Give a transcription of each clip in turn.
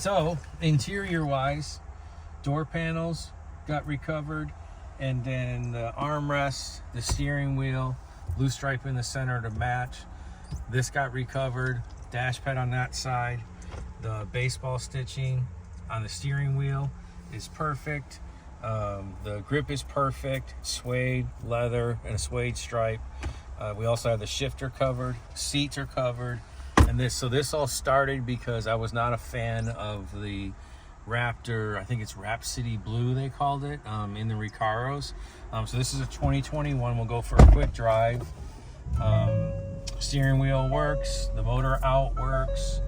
So interior wise, door panels got recovered, and then the armrest, the steering wheel, blue stripe in the center to match. This got recovered. Dash pad on that side. The baseball stitching on the steering wheel is perfect. The grip is perfect. Suede, leather, and a suede stripe. We also have the shifter covered. Seats are covered. And this all started because I was not a fan of the Raptor. I think it's Rhapsody Blue they called it, in the Recaros. So this is a 2021. We'll go for a quick drive. Steering wheel works. The motor out works.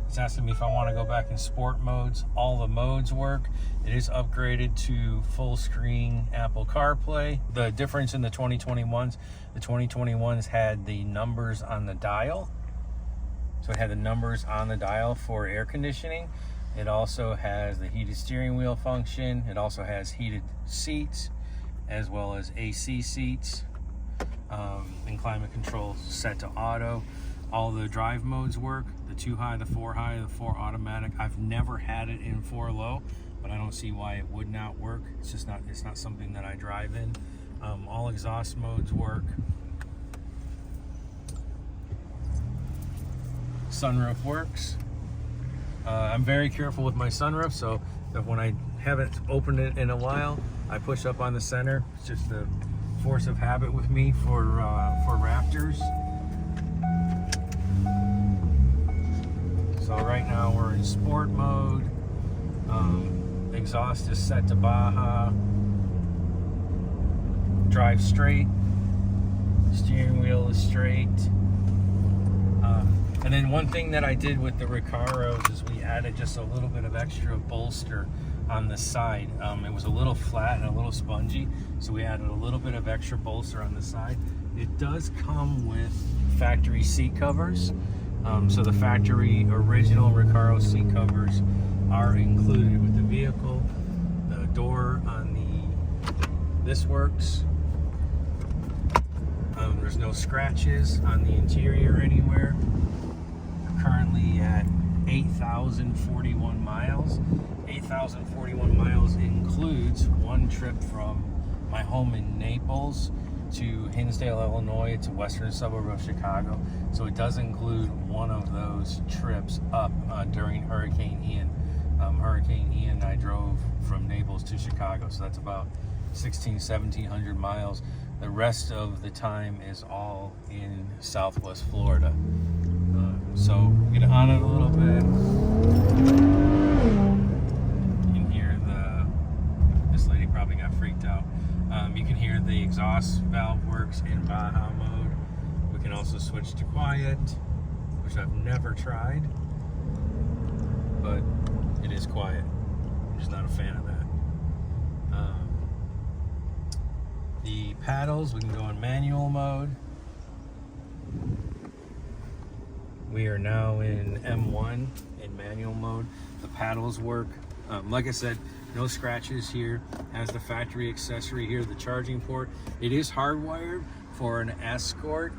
It's asking me if I want to go back in sport modes. All the modes work. It is upgraded to full screen Apple CarPlay. The difference in the 2021s, the 2021s had the numbers on the dial. So it had the numbers on the dial for air conditioning. It also has the heated steering wheel function. It also has heated seats as well as AC seats, and climate control set to auto. All the drive modes work. The 2 high, the 4 high, the 4 automatic. I've never had it in 4 low, but I don't see why it would not work. It's not something that I drive in. All exhaust modes work. Sunroof works. I'm very careful with my sunroof, so that when I haven't opened it in a while, I push up on the center. It's just a force of habit with me for Raptors. So right now we're in sport mode. Exhaust is set to Baja. Drive straight. Steering wheel is straight. And then one thing that I did with the Recaros is we added just a little bit of extra bolster on the side. It was a little flat and a little spongy, so we added a little bit of extra bolster on the side. It does come with factory seat covers. So the factory original Recaro seat covers are included with the vehicle. The door on this works. There's no scratches on the interior anywhere. Currently at 8,041 miles. 8,041 miles includes one trip from my home in Naples to Hinsdale, Illinois. It's a western suburb of Chicago. So it does include one of those trips up during Hurricane Ian. Hurricane Ian, I drove from Naples to Chicago. So that's about 1,700 miles. The rest of the time is all in Southwest Florida. So get on it a little bit. You can hear this lady probably got freaked out. You can hear the exhaust valve works in Baja mode. We can also switch to quiet, which I've never tried, but it is quiet. I'm just not a fan of that. The paddles, we can go in manual mode. We are now in M1 in manual mode. The paddles work. Like I said, no scratches here. Has the factory accessory here, the charging port. It is hardwired for an Escort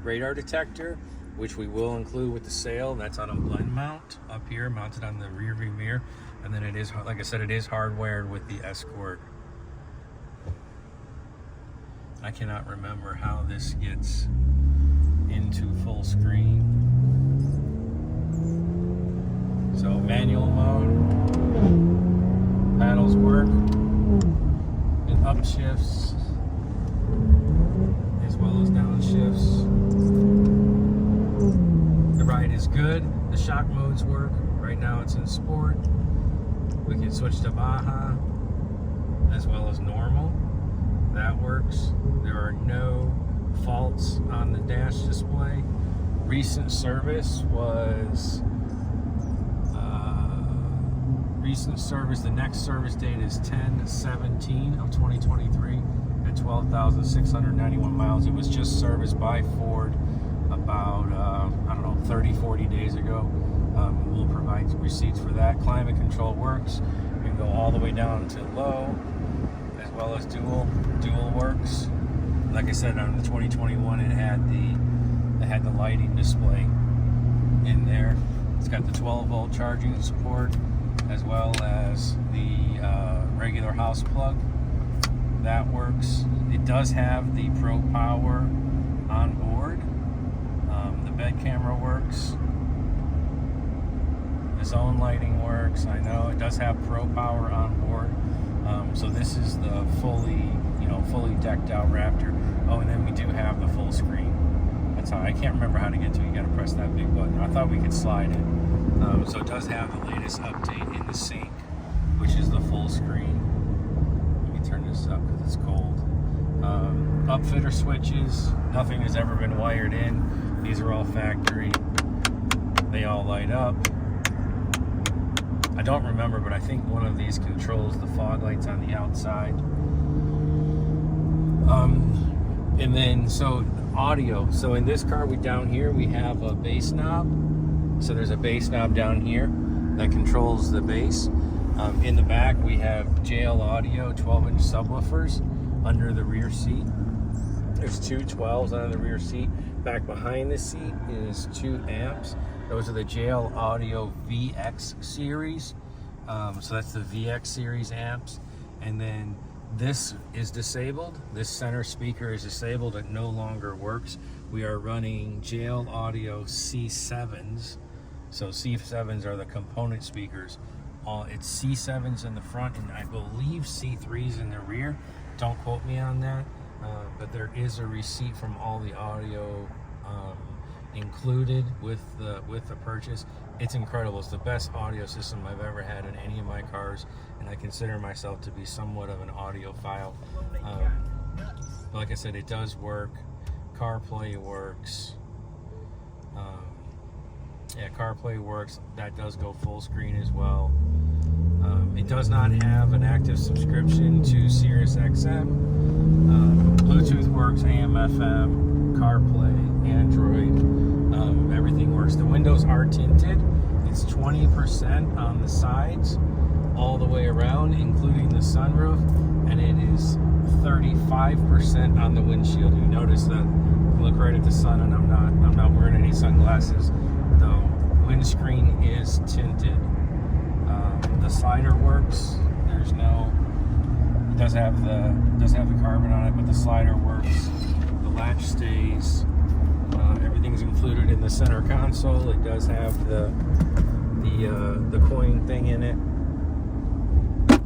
radar detector, which we will include with the sale. That's on a blend mount up here, mounted on the rear view mirror. And then it is, like I said, it is hardwired with the Escort. I cannot remember how this gets into full screen. So manual mode, paddles work, and upshifts as well as downshifts. The ride is good. The shock modes work. Right now it's in sport. We can switch to Baja as well as normal. That works. There are no faults on the dash display. Recent service was the next service date is 10/17 of 2023 at 12,691 miles. It was just serviced by Ford about 30-40 days ago. We'll provide receipts for that. Climate control works. You can go all the way down to low, as well as dual works. Like I said, on the 2021, it had the lighting display in there. It's got the 12-volt charging support. as well as the regular house plug. That works. It does have the Pro Power on board. The bed camera works. The zone lighting works. I know it does have Pro Power on board. So this is the fully decked out Raptor. Oh, and then we do have the full screen. That's how, I can't remember how to get to it. You got to press that big button. I thought we could slide it. So it does have the latest update in the sync, which is the full screen. Let me turn this up because it's cold. Upfitter switches. Nothing has ever been wired in. These are all factory. They all light up. I don't remember, but I think one of these controls the fog lights on the outside. And then, so audio. So in this car, down here, we have a bass knob. So there's a bass knob down here that controls the bass. In the back, we have JL Audio 12-inch subwoofers under the rear seat. There's two 12s under the rear seat. Back behind the seat is 2 amps. Those are the JL Audio VX series. So that's the VX series amps. And then this is disabled. This center speaker is disabled. It no longer works. We are running JL Audio C7s. So C7s are the component speakers. It's C7s in the front, and I believe C3s in the rear. Don't quote me on that. But there is a receipt from all the audio included with the purchase. It's incredible. It's the best audio system I've ever had in any of my cars, and I consider myself to be somewhat of an audiophile. Like I said, it does work. CarPlay works. Yeah, CarPlay works. That does go full screen as well. It does not have an active subscription to SiriusXM. Bluetooth works, AM, FM, CarPlay, Android, everything works. The windows are tinted. It's 20% on the sides, all the way around, including the sunroof, and it is 35% on the windshield. You notice that I look right at the sun, and I'm not wearing any sunglasses. The windscreen is tinted. The slider works. It does have the carbon on it, but the slider works. The latch stays. Everything's included in the center console. It does have the coin thing in it.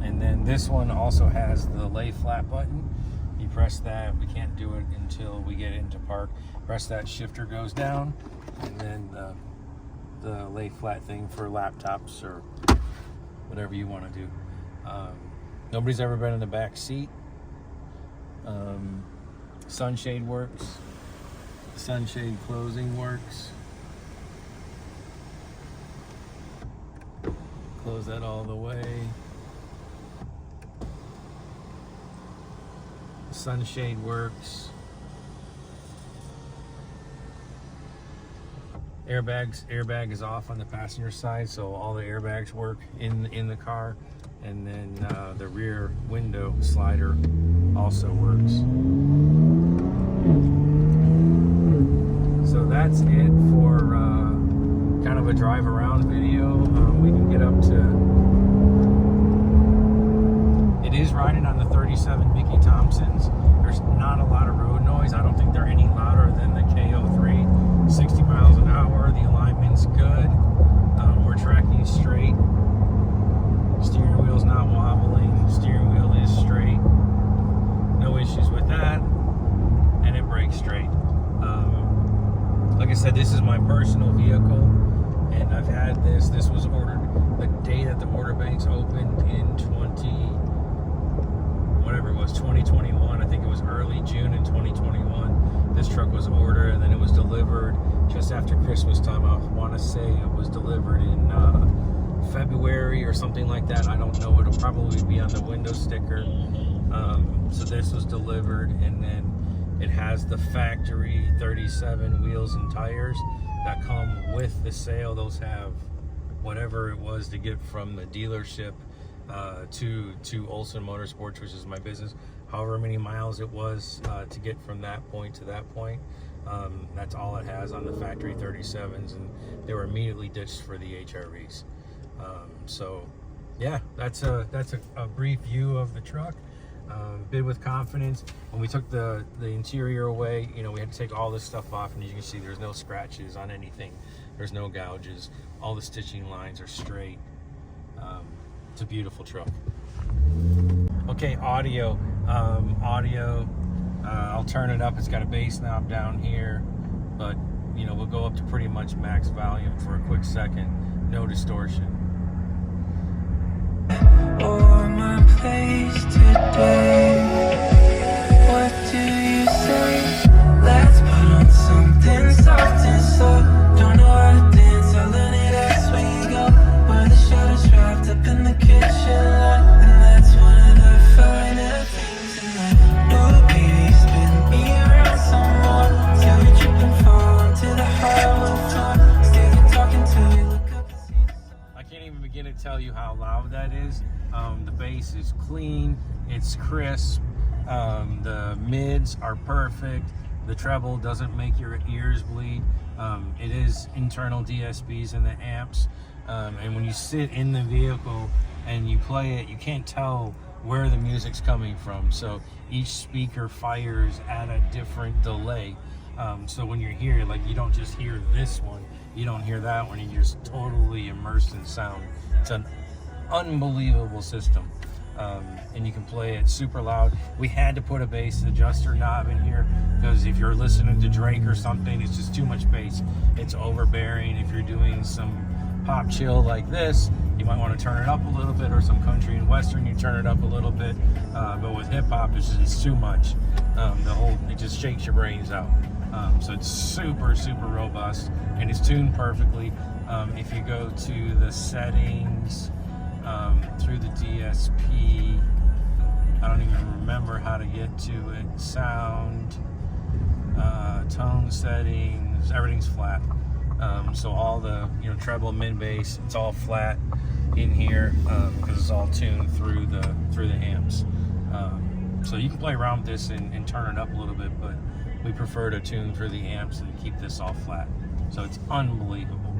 And then this one also has the lay flat button. You press that. We can't do it until we get into park. Press that, shifter goes down, and then the lay flat thing for laptops or whatever you want to do. Nobody's ever been in the back seat. Sunshade works. Sunshade closing works. Close that all the way. Sunshade works. Airbag is off on the passenger side, so all the airbags work in the car, and then the rear window slider also works. So that's it for kind of a drive around video. We can get up to, it is riding on the 37 Mickey Thompsons. There's not a lot of road noise. I don't think they're any louder than the KO3. 60 miles an hour. The alignment's good. We're tracking straight. Steering wheel's not wobbling. Steering wheel is straight. No issues with that. And it brakes straight. Like I said, this is my personal vehicle, and I've had this. This was ordered the day that the order banks opened in 2021. I think it was early June in 2021. This truck was ordered, and then it was delivered just after Christmas time. I want to say it was delivered in February or something like that. I don't know. It'll probably be on the window sticker. So this was delivered, and then it has the factory 37 wheels and tires that come with the sale. Those have whatever it was to get from the dealership to Olsen Motorsports, which is my business. However many miles it was to get from that point to that point. That's all it has on the factory 37s, and they were immediately ditched for the HRVs. So yeah, that's a brief view of the truck. Bid with confidence. When we took the interior away, you know, we had to take all this stuff off, and as you can see, there's no scratches on anything. There's no gouges. All the stitching lines are straight. It's a beautiful truck. Okay, audio. I'll turn it up. It's got a bass knob down here, but you know, we'll go up to pretty much max volume for a quick second. No distortion. Or my place today. What do you say? Let's put on something soft and slow. Don't know how to dance, I'll learn it as we go. Where the shadows wrapped up in the kitchen light, and that's one of the finer things in life. Oh baby, spin me around some more, till we trip and fall onto the hardwood floor. Still you're talking till we look up and see the sun. I can't even begin to tell you how loud that is. The bass is clean, it's crisp, the mids are perfect, the treble doesn't make your ears bleed. It is internal DSPs in the amps, and when you sit in the vehicle and you play it, you can't tell where the music's coming from, so each speaker fires at a different delay. So when you're here, like, you don't just hear this one, you don't hear that one, you're just totally immersed in sound. It's an unbelievable system, and you can play it super loud. We had to put a bass adjuster knob in here because if you're listening to Drake or something, it's just too much bass. It's overbearing. If you're doing some pop chill like this, you might want to turn it up a little bit, or some country and western, you turn it up a little bit, but with hip hop, it's too much. It just shakes your brains out. So it's super robust, and it's tuned perfectly. If you go to the settings, through the DSP, I don't even remember how to get to it. Sound, tone settings, everything's flat. So all the, you know, treble, mid bass, it's all flat in here, because it's all tuned through the amps. So you can play around with this and turn it up a little bit, but we prefer to tune through the amps and keep this all flat. So it's unbelievable.